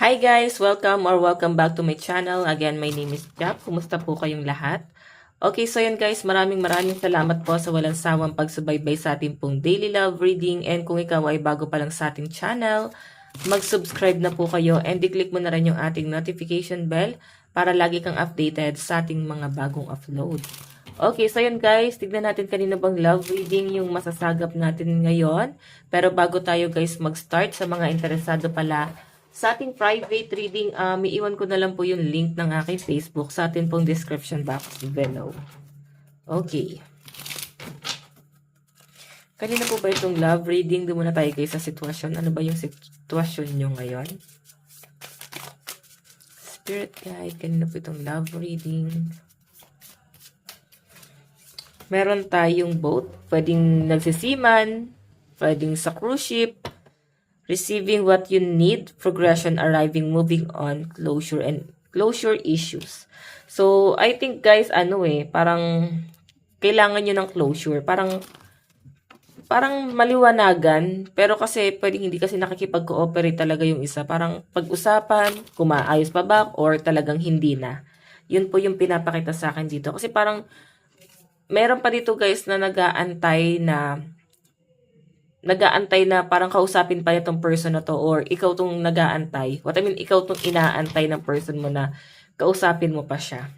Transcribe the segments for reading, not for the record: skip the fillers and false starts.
Hi guys! Welcome back to my channel. Again, my name is Jap. Kumusta po kayong lahat? Okay, so yan guys, maraming salamat po sa walang sawang pagsubaybay sa ating pong daily love reading. And kung ikaw ay bago pa lang sa ating channel, mag-subscribe na po kayo and i-click mo na rin yung ating notification bell para lagi kang updated sa ating mga bagong upload. Okay, so yun guys, tignan natin kanina bang love reading yung masasagap natin ngayon. Pero bago tayo guys mag-start, sa mga interesado pala sa ating private reading, iiwan ko na lang po yung link ng aking Facebook sa atin pong description box below. Okay. Kanina po ba itong love reading? Doon muna tayo guys sa sitwasyon. Ano ba yung sitwasyon nyo ngayon? Spirit guide, kanina po itong love reading. Meron tayong boat. Pwedeng nagsisiman, pwedeng sa cruise ship, receiving what you need, progression, arriving, moving on, closure, and closure issues. So, I think guys, parang kailangan nyo ng closure. Parang maliwanagan, pero kasi pwedeng hindi kasi nakikipag-cooperate talaga yung isa. Parang pag-usapan, kumaayos pa ba, or talagang hindi na. Yun po yung pinapakita sa akin dito. Kasi parang meron pa dito guys na nag-aantay na parang kausapin pa itong person na to, or ikaw tong nag-aantay. What I mean, ikaw tong inaantay ng person mo na kausapin mo pa siya.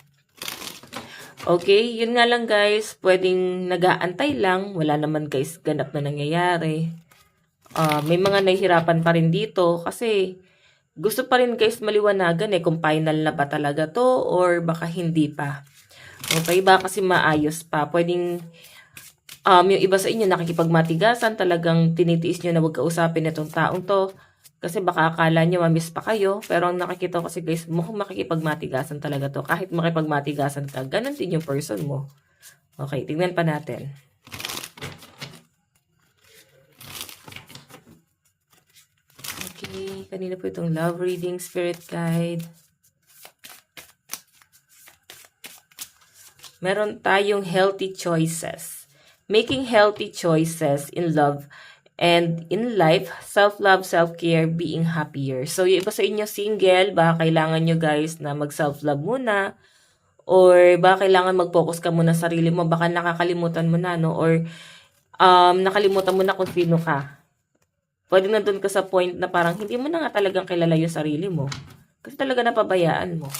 Okay, yun nga lang guys, pwedeng nag-aantay lang, wala naman guys ganap na nangyayari. May mga nahihirapan pa rin dito kasi gusto pa rin guys maliwanagan kung final na ba talaga to or baka hindi pa. Okay, baka kasi maayos pa. Pwedeng yung iba sa inyo nakikipagmatigasan, talagang tinitiis nyo na wag kausapin itong taong to. Kasi baka akala nyo mamiss pa kayo. Pero ang nakikita ko kasi guys, mukhang makikipagmatigasan talaga to. Kahit makipagmatigasan ka, ganun din yung person mo. Okay, tingnan pa natin. Okay, kanina po itong love reading, spirit guide. Meron tayong healthy choices. Making healthy choices in love and in life, self-love, self-care, being happier. So, yung iba sa inyo single, baka kailangan nyo guys na mag-self-love muna, or baka kailangan mag-focus ka muna sa sarili mo, baka nakakalimutan mo na, no? Or nakalimutan mo na kung sino ka. Pwede na doon ka sa point na parang hindi mo na nga talagang kilala yung sarili mo. Kasi talaga napabayaan mo.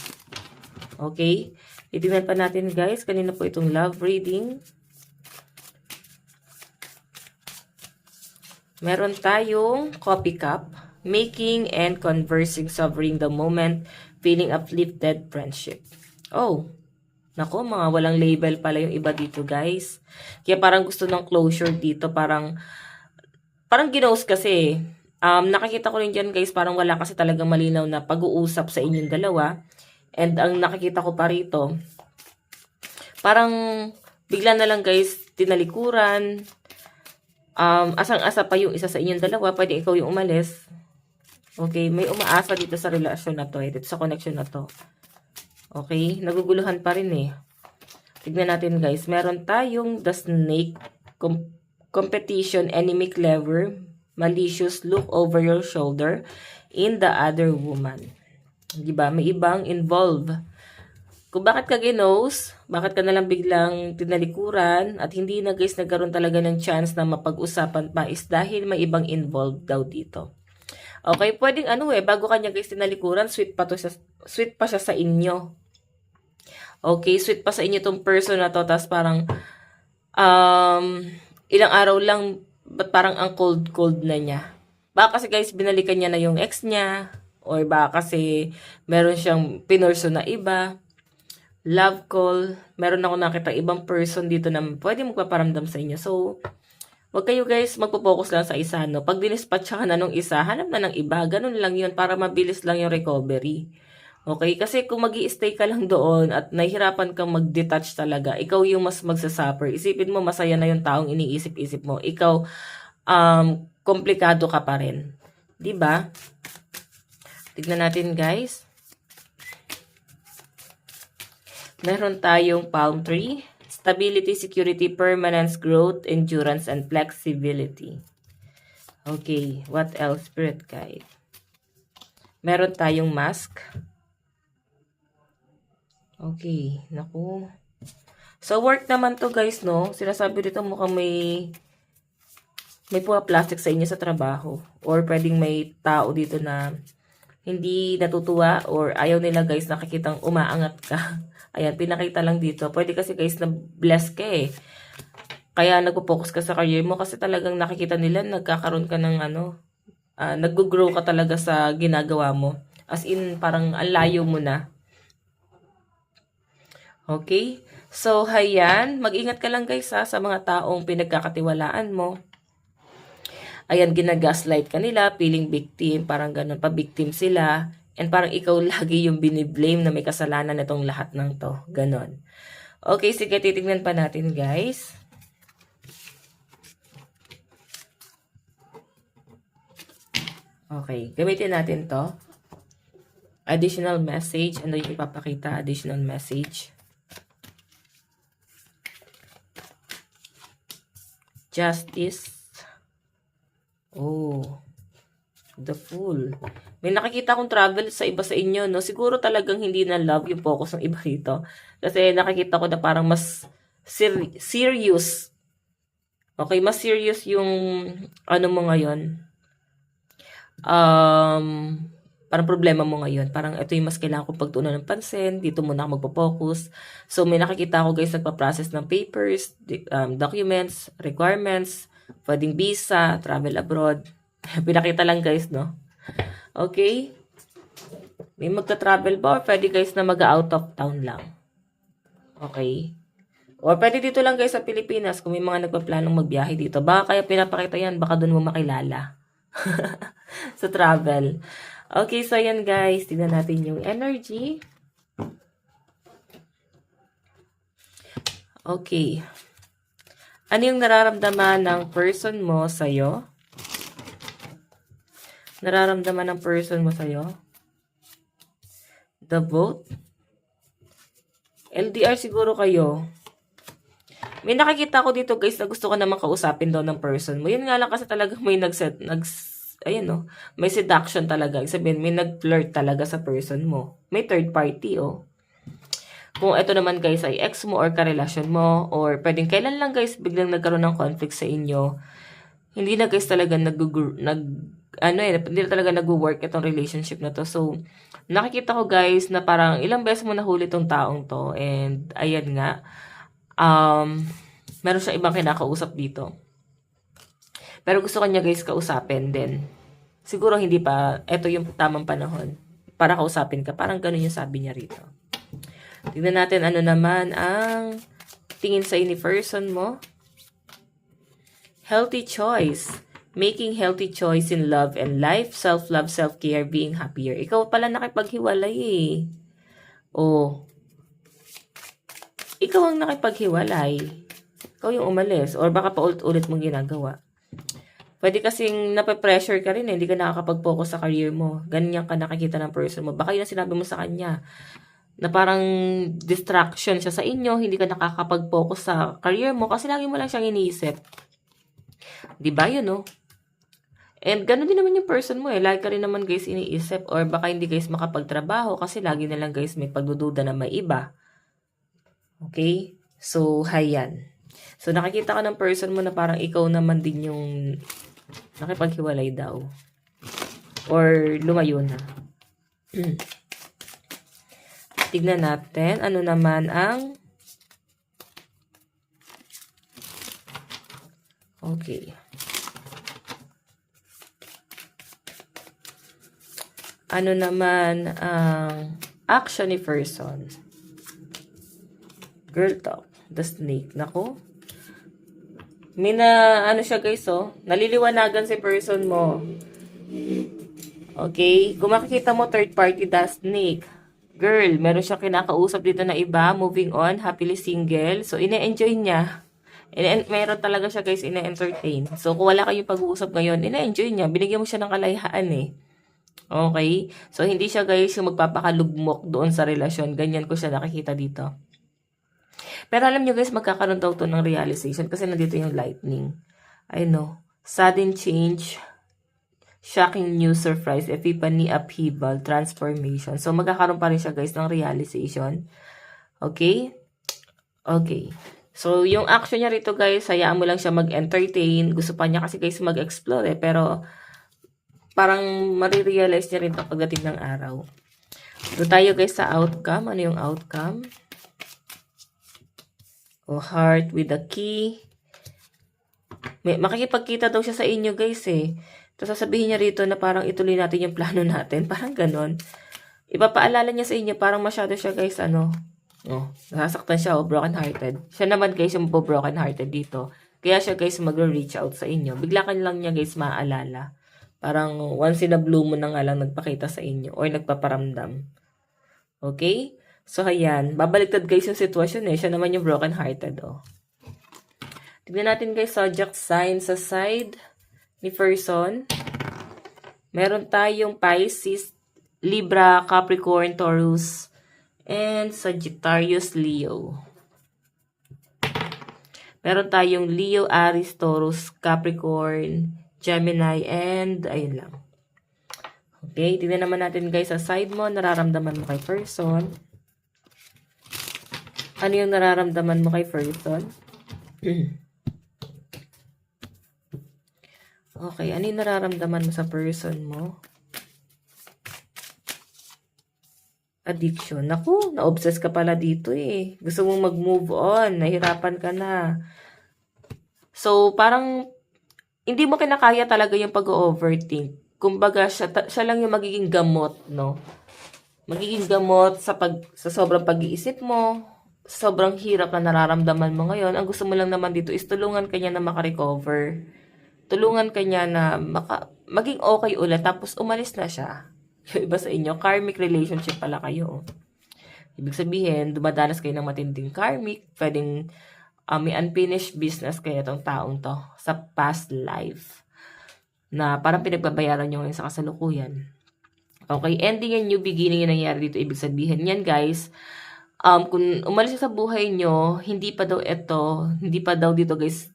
Okay? Itingnan pa natin guys, kanina po itong love reading. Meron tayong coffee cup, making and conversing, savoring the moment, feeling uplifted, friendship. Oh, nako, mga walang label pala yung iba dito guys. Kaya parang gusto ng closure dito, parang ginost kasi. Nakikita ko rin dyan guys, parang wala kasi talagang malinaw na pag-uusap sa inyong dalawa. And ang nakikita ko pa rito, parang bigla na lang guys, tinalikuran. Asang-asa pa yung isa sa inyong dalawa, pwede ikaw yung umalis. Okay, may umaasa dito sa relasyon na to, dito sa connection na to. Okay, naguguluhan pa rin Tignan natin guys, meron tayong the snake, competition, enemy, clever, malicious, look over your shoulder, in the other woman. Diba? May ibang involved. Kung bakit ka ginos, bakit ka nalang biglang tinalikuran at hindi na guys nagkaroon talaga ng chance na mapag-usapan pa is dahil may ibang involved daw dito. Okay, pwedeng bago kanya guys tinalikuran, sweet pa siya sa inyo. Okay, sweet pa sa inyo tong person na to, tapos parang ilang araw lang, but parang ang cold na niya. Baka kasi guys binalikan niya na yung ex niya, or baka kasi meron siyang pinorso na iba. Love call, meron ako nakita ibang person dito na pwede magpaparamdam sa inyo. So, wag kayo guys magpo-focus lang sa isa, no? Pag dinispatch ka na nung isa, hanap na ng iba. Ganun lang yun para mabilis lang yung recovery. Okay? Kasi kung mag-i-stay ka lang doon at nahihirapan kang mag-detach talaga, ikaw yung mas magsasuffer. Isipin mo, masaya na yung taong iniisip-isip mo. Ikaw, komplikado ka pa rin. Diba? Tignan natin guys. Meron tayong palm tree, stability, security, permanence, growth, endurance, and flexibility. Okay, what else, spirit guide? Meron tayong mask. Okay, naku. So, work naman to guys, no? Sinasabi dito mukhang may plastic sa inyo sa trabaho. Or pwedeng may tao dito na hindi natutuwa or ayaw nila guys nakikitang umaangat ka. Ayan, pinakita lang dito. Pwede kasi guys na bless ka eh. Kaya nagpo-focus ka sa career mo kasi talagang nakikita nila nagkakaroon ka ng nag-grow ka talaga sa ginagawa mo. As in, parang ang layo mo na. Okay? So, hayan. Mag-ingat ka lang guys sa mga taong pinagkakatiwalaan mo. Ayan, ginagaslight ka nila, feeling victim, parang ganun, pa-victim sila. And parang ikaw lagi yung biniblame na may kasalanan itong lahat ng to. Ganon. Okay, sige, titignan pa natin guys. Okay, gamitin natin to. Additional message. Ano yung ipapakita? Additional message. Justice. Oh, the Fool. May nakikita akong travel sa iba sa inyo, no? Siguro talagang hindi na love yung focus ng iba rito. Kasi nakikita ko na parang mas serious. Okay, mas serious yung ano mo ngayon. Parang problema mo ngayon. Parang ito yung mas kailangan kong pagtuunan ng pansin. Dito muna ako magpo-focus. So, may nakikita ako guys nagpa-process ng papers, documents, requirements, pwedeng visa, travel abroad. Pinakita lang guys, no? Okay? May magta-travel ba? Or pwede guys na mag-out of town lang. Okay? Or pwede dito lang guys sa Pilipinas kung may mga nagpa-planong magbiyahe dito. Baka kaya pinapakita yan, baka doon mo makilala. Sa travel. Okay, so yan guys. Tignan natin yung energy. Okay. Ano yung nararamdaman ng person mo sa'yo? Nararamdaman ng person mo sa'yo? The Vote. LDR siguro kayo. May nakikita ko dito guys na gusto ko naman kausapin daw ng person mo. Yun nga lang kasi talagang may ayan no, may seduction talaga. Sabihin, may nag-flirt talaga sa person mo. May third party oh. Kung ito naman guys ay ex mo or karelasyon mo or pwedeng kailan lang guys biglang nagkaroon ng conflict sa inyo. Hindi na guys talaga hindi talaga nag-work itong relationship na to. So, nakikita ko guys na parang ilang beses mo nahuli tong taong to and ayan nga, meron siya ibang kinakausap dito. Pero gusto ko niya guys kausapin din. Siguro hindi pa, ito yung tamang panahon para kausapin ka. Parang ganun yung sabi niya rito. Tignan natin ano naman ang tingin sa ini person mo. Healthy choice. Making healthy choice in love and life. Self-love, self-care, being happier. Ikaw pala nakipaghiwalay eh. Oh. Ikaw ang nakipaghiwalay. Ikaw yung umalis. Or baka pa ulit mong ginagawa. Pwede kasing nape-pressure ka rin eh. Hindi ka nakakapag-focus sa career mo. Ganyan ka nakikita ng person mo. Baka yun ang sinabi mo sa kanya. Na parang distraction siya sa inyo. Hindi ka nakakapag-focus sa career mo. Kasi lagi mo lang siyang iniisip. Diba yun no? And gano'n din naman yung person mo eh. Lagi ka rin naman guys iniisip. Or baka hindi guys makapagtrabaho. Kasi lagi na lang guys may pagdududa na may iba. Okay? So, hayan. So, nakikita ka ng person mo na parang ikaw naman din yung nakipaghiwalay daw. Or lumayo na. Tignan natin. Ano naman ang... Okay. Ano naman ang action ni person? Girl talk. The snake. Nako. May ano siya guys oh. Naliliwanagan si person mo. Okay. Kung makikita mo third party the snake. Girl, meron siya kinakausap dito na iba. Moving on. Happily single. So, ine-enjoy niya. Meron talaga siya guys ine-entertain. So, kung wala kayong pag-uusap ngayon, ine-enjoy niya. Binigyan mo siya ng kalayaan eh. Okay? So, hindi siya guys yung magpapakalugmok doon sa relasyon. Ganyan ko siya nakikita dito. Pero alam nyo guys, magkakaroon daw to ng realization kasi nandito yung lightning. I know. Sudden change. shocking news, surprise, epiphany, upheaval, transformation. So, magkakaroon pa rin siya guys ng realization. Okay? Okay. So, yung action niya rito guys, hayaan mo lang siya mag-entertain. Gusto pa niya kasi guys mag-explore pero parang marirealize niya rin ito pagdating ng araw. So, tayo guys sa outcome. Ano yung outcome? O, heart with the key. Makikipagkita daw siya sa inyo guys Tapos sasabihin niya rito na parang ituloy natin yung plano natin. Parang ganon. Ipapaalala niya sa inyo, parang masyado siya guys, nasasaktan siya broken hearted. Siya naman guys yung broken hearted dito. Kaya siya guys mag-reach out sa inyo. Bigla kan lang niya guys maaalala. Parang once in a blue moon na nga lang nagpakita sa inyo or nagpaparamdam. Okay? So ayan, babaliktad guys yung sitwasyon Siya naman yung broken hearted Tignan natin guys, zodiac sign sa side ni person. Meron tayong Pisces, Libra, Capricorn, Taurus, and Sagittarius, Leo. Meron tayong Leo, Aries, Taurus, Capricorn, Gemini, and ayun lang. Okay, tignan naman natin guys sa side mo, nararamdaman mo kay person. Ano yung nararamdaman mo kay person? Okay, ano yung nararamdaman mo sa person mo? Addiction. Naku, na-obsess ka pala dito Gusto mong mag-move on. Nahirapan ka na. So, parang hindi mo kinakaya talaga yung pag-overthink. Kumbaga, siya lang yung magiging gamot, no? Magiging gamot sa sobrang pag-iisip mo, sobrang hirap na nararamdaman mo ngayon. Ang gusto mo lang naman dito is tulungan kanya na makarecover. Tulungan kanya na maging okay ulit tapos umalis na siya. Yung iba sa inyo, karmic relationship pala kayo. Ibig sabihin, dumadanas kayo ng matinding karmic, pwedeng may unfinished business kayo itong taong to sa past life na parang pinagbabayaran nyo ngayon sa kasalukuyan. Okay, ending and new beginning yung nangyari dito. Ibig sabihin yan guys, kung umalis sa buhay nyo, hindi pa daw dito guys,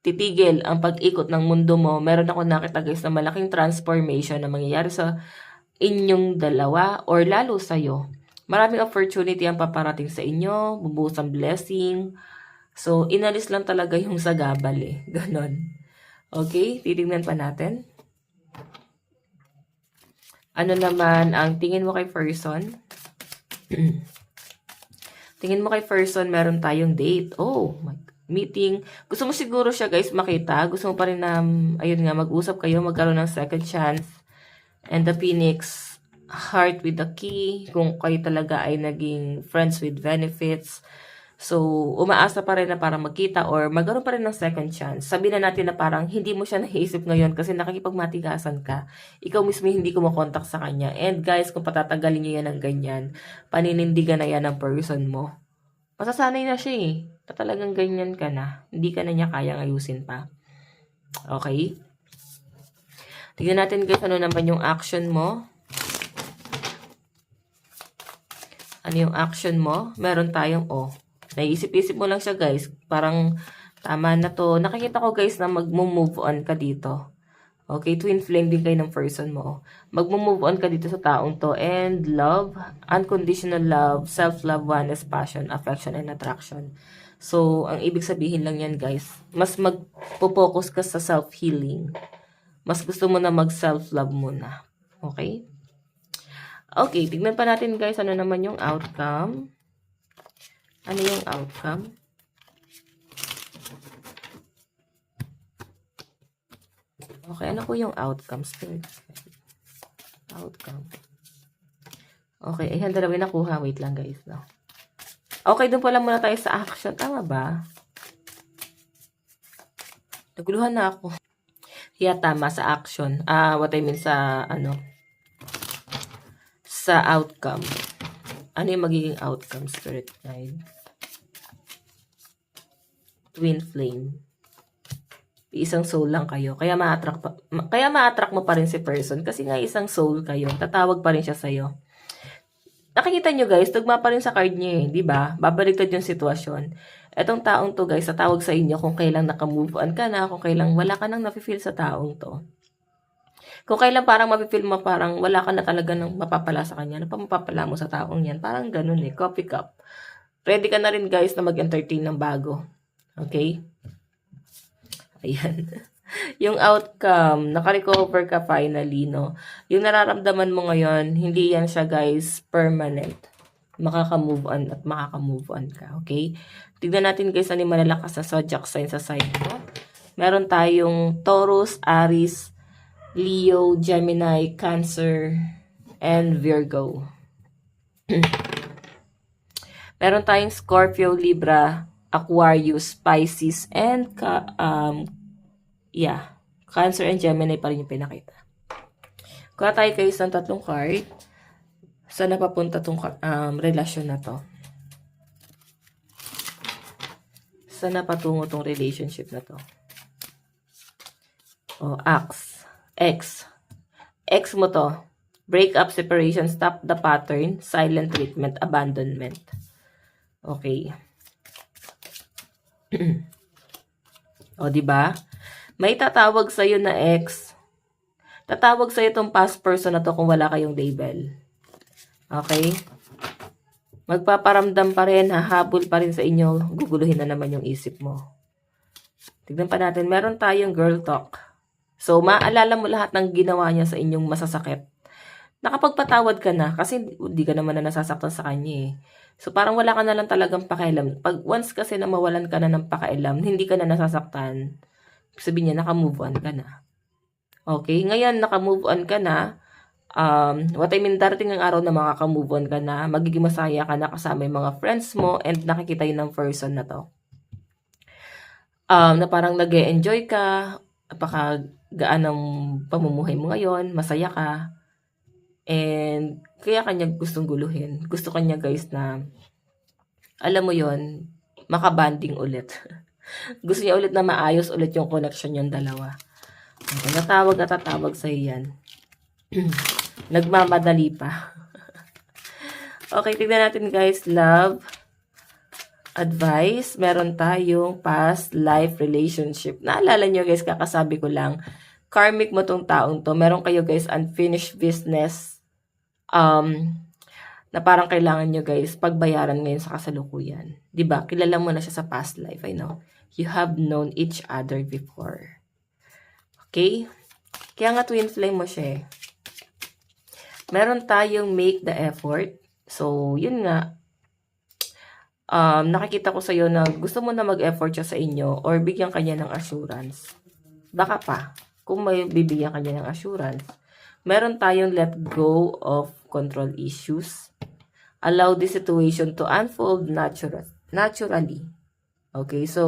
titigil ang pag-ikot ng mundo mo. Meron ako nakita guys na malaking transformation na mangyayari sa inyong dalawa or lalo sa'yo. Maraming opportunity ang paparating sa inyo, bubuhos ang blessing. So, inalis lang talaga yung sagabal Ganon. Okay, titignan pa natin. Ano naman ang tingin mo kay person? Tingin mo kay person, meron tayong date. Oh, meeting. Gusto mo siguro siya guys makita. Gusto mo pa rin na, ayun nga, mag-usap kayo, magkaroon ng second chance. And the Phoenix, heart with the key. Kung kayo talaga ay naging friends with benefits. So, umaasa pa rin na parang magkita or magkaroon pa rin ng second chance. Sabihin na natin na parang hindi mo siya naisip ngayon kasi nakikipagmatigasan ka. Ikaw mismo hindi kumakontak sa kanya. And guys, kung patatagalin niyo yan ng ganyan, paninindigan na yan ng person mo. Masasanay na siya Talagang ganyan ka na. Hindi ka na niya kayang ayusin pa. Okay? Tignan natin guys, ano naman yung action mo. Ano yung action mo? Meron tayong Naisip-isip mo lang siya guys. Parang tama na to. Nakikita ko guys na mag-move on ka dito. Okay, twin flame din kayo ng person mo. Mag-move on ka dito sa taong to. And love, unconditional love, self-love, oneness, passion, affection, and attraction. So, ang ibig sabihin lang yan guys, mas magpo-focus ka sa self-healing. Mas gusto mo na mag-self-love muna. Okay? Okay, tignan pa natin guys, ano naman yung outcome. Ano yung outcome? Okay, ano po yung outcome? Spirit. Outcome. Okay, ayan, dalawa yung nakuha. Wait lang guys, no? Okay, doon pala muna tayo sa action. Tama ba? Naguluhan na ako. Yeah, tama, sa action. What I mean sa, sa outcome. Ano yung magiging outcome, spirit guide? Twin flame. Isang soul lang kayo. Kaya ma-attract mo pa rin si person. Kasi nga isang soul kayo. Tatawag pa rin siya sa'yo. Nakikita nyo guys, tugma pa rin sa card nyo diba? Babaliktad yung sitwasyon. Etong taong to guys, tatawag sa inyo kung kailang naka-move on ka na, kung kailang wala ka nang nafe-feel sa taong to. Kung kailan parang mapipil mo parang wala ka na talaga ng mapapala sa kanya, ano pa mapapala mo sa taong yan? Parang ganun eh, coffee cup. Ready ka na rin guys na mag-entertain ng bago. Okay? Ayan. Yung outcome, nakarecover ka finally, no? Yung nararamdaman mo ngayon, hindi yan siya guys permanent. Makaka-move on at makaka-move on ka, okay? Tignan natin guys ano yung malalakas na zodiac sign sa side mo. Meron tayong Taurus, Aries, Leo, Gemini, Cancer, and Virgo. Meron tayong Scorpio, Libra, Aquarius, Pisces, and Cancer and Gemini pa rin yung pinakita. Kuha tayo guys ng 3 card. Saan napapunta tong relasyon na to? Saan napatungo tong relationship na to? Ex mo to. Break up, separation, stop the pattern, silent treatment, abandonment. Okay. O, diba? May tatawag sa'yo na ex. Tatawag sa'yo tong past person na to kung wala kayong label. Okay? Magpaparamdam pa rin, hahabol pa rin sa inyo, guguluhin na naman yung isip mo. Tignan pa natin, meron tayong girl talk. So, maalala mo lahat ng ginawa niya sa inyong masasakit. Nakapagpatawad ka na kasi hindi ka naman na nasasaktan sa kanya eh. So, parang wala ka na lang talagang pakialam. Pag once kasi na mawalan ka na ng pakialam, hindi ka na nasasaktan, sabihin niya, naka-move on ka na. Okay? Ngayon, naka-move on ka na. What I mean, darating ang araw na makaka-move on ka na, magiging masaya ka na kasama yung mga friends mo and nakikita yun ng person na to. Na parang nag-e-enjoy ka, napakagaan ng pamumuhay mo ngayon, masaya ka. And kaya kanya gustong guluhin. Gusto kanya guys na, alam mo yon, makabanding ulit. Gusto niya ulit na maayos ulit yung connection yung dalawa. Okay, tatawag sa'yo yan. Nagmamadali pa. Okay, tignan natin guys. Love advice. Meron tayong past life relationship. Naalala nyo guys, kakasabi ko lang, karmic mo tong taong to. Meron kayo guys unfinished business na parang kailangan nyo guys pagbayaran ngayon sa kasalukuyan. Diba? Kilala mo na siya sa past life. I know. You have known each other before. Okay? Kaya nga twin flame mo siya eh. Meron tayong make the effort. So, yun nga. Nakikita ko sa'yo na gusto mo na mag-effort siya sa inyo or bigyan kanya ng assurance. Baka pa, kung may bibigyan kanya ng assurance. Meron tayong let go of control issues. Allow the situation to unfold naturally. Okay, so,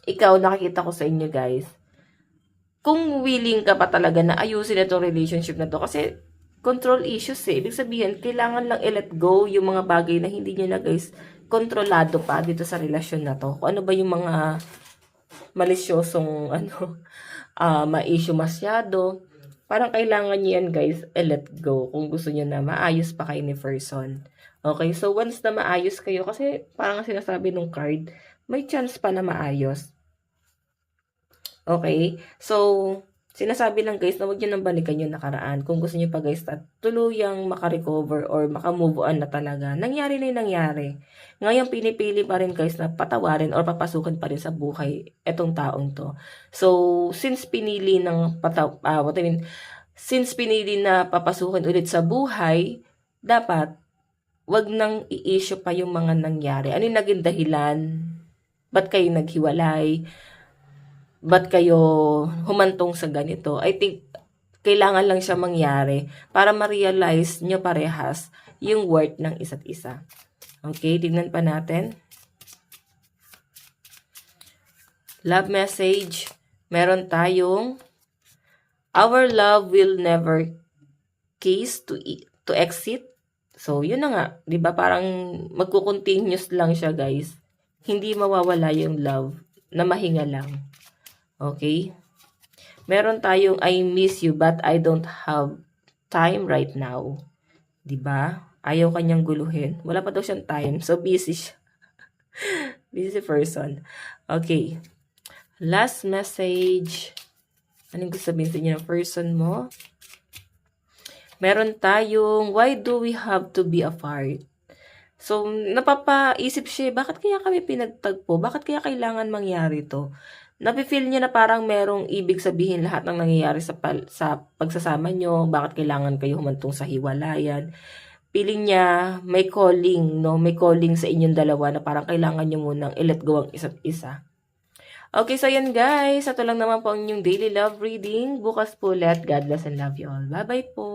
ikaw, nakikita ko sa inyo guys, kung willing ka pa talaga na ayusin itong relationship na to, kasi control issues eh. Ibig sabihin, kailangan lang i-let go yung mga bagay na hindi nyo na guys kontrolado pa dito sa relasyon na to. Kung ano ba yung mga malisyosong ma-issue masyado. Parang kailangan nyo yan guys, i-let go kung gusto nyo na maayos pa kayo ni person. Okay, so once na maayos kayo, kasi parang sinasabi nung card, may chance pa na maayos. Okay? So, sinasabi lang guys na huwag nyo nang balikan yung nakaraan. Kung gusto nyo pa guys at tuluyang makarecover or makamove on na talaga, nangyari na yung nangyari. Ngayon, pinipili pa rin guys na patawarin or papasukin pa rin sa buhay etong taong to. So, since pinili na papasukin ulit sa buhay, dapat wag nang i-issue pa yung mga nangyari. Ano yung naging dahilan? Ba't kayo naghiwalay? Ba't kayo humantong sa ganito? I think, kailangan lang siya mangyari para ma-realize nyo parehas yung worth ng isa't isa. Okay, tignan pa natin. Love message. Meron tayong, our love will never cease to exit. So, yun na nga. Diba? Parang magkukontinuous lang siya, guys. Hindi mawawala yung love na mahinga lang. Okay? Meron tayong I miss you but I don't have time right now. Diba? Ayaw kanyang guluhin. Wala pa daw siyang time. So, busy siya. Busy person. Okay. Last message. Anong gusto sabihin sa inyo ng person mo? Meron tayong, why do we have to be apart? So, napapaisip siya, bakit kaya kami pinagtagpo? Bakit kaya kailangan mangyari to? Napifeel niya na parang merong ibig sabihin lahat ng nangyayari sa pagsasama nyo. Bakit kailangan kayo humantong sa hiwalayan? Feeling niya may calling, no? May calling sa inyong dalawa na parang kailangan nyo munang i-let go ang isa't isa. Okay, so yan guys. Ito lang naman po ang inyong daily love reading. Bukas po ulit. God bless and love you all. Bye-bye po.